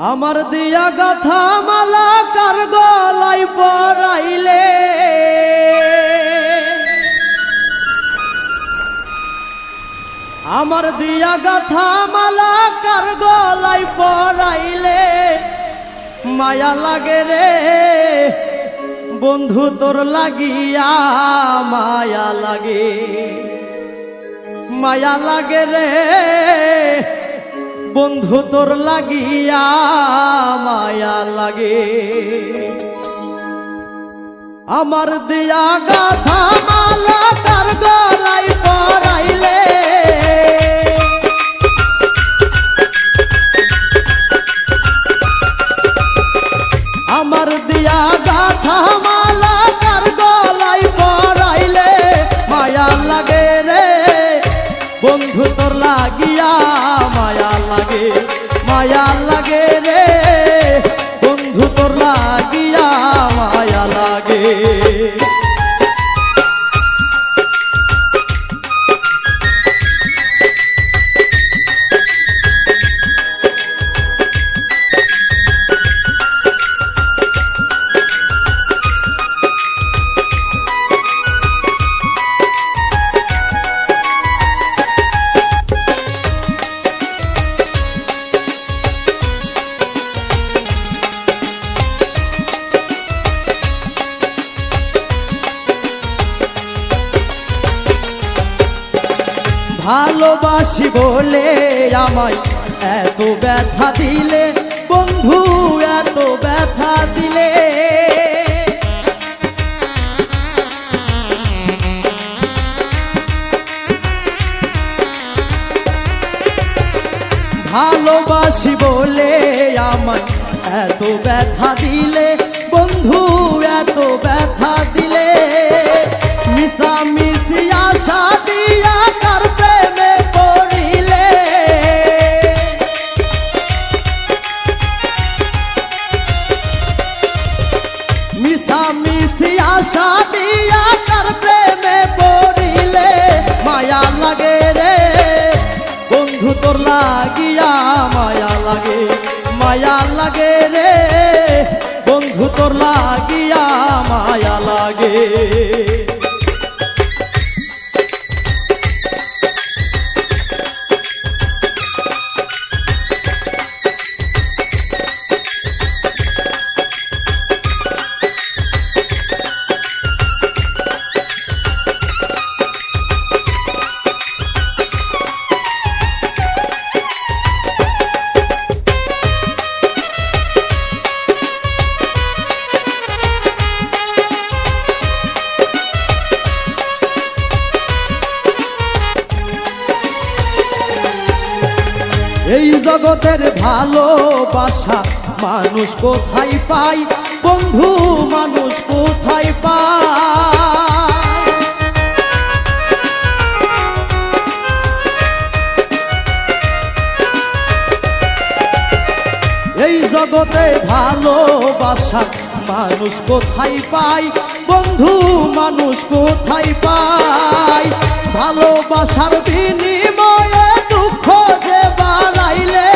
আমার দিয়া গাথা মালা কার গলায় পরাইলে আমার দিয়া গাথা মালা কার গলায় পরাইলে মায়া লাগে রে বন্ধু তোর লাগিয়া মায়া লাগে রে বন্ধু তোর লাগিয়া মায়া লাগে আমার দিয়া গাথা মালা কার গলায় পরাইলে আমার দিয়া গাথা মালা কার গলায় পরাইলে মায়া লাগে রে বন্ধু তোর লাগিয়া মায়া লাগে রে বন্ধু তোর লাগিয়া মায়া লাগে ভালোবাসি বলে আমায় এত ব্যথা দিলে বন্ধু এত ব্যথা দিলে ভালোবাসি বলে আমায় এত ব্যথা দিলে বন্ধু এত ব্যথা দিলে মিশামিশি আশা দিয়া কার প্রেমে পড়িলে মিশামিশি আশা দিয়া কার প্রেমে পড়িলে মায়া লাগে রে বন্ধু তোর লাগিয়া মায়া লাগে রে বন্ধু তোর লাগিয়া মায়া লাগে এই জগতের ভালোবাসা মানুষ কোথায় পায় বন্ধু মানুষ কোথায় পায় এই জগতে ভালোবাসা মানুষ কোথায় পায় বন্ধু মানুষ কোথায় পায় ভালোবাসার বিনিময়ে দুঃখ যে বাড়াইলে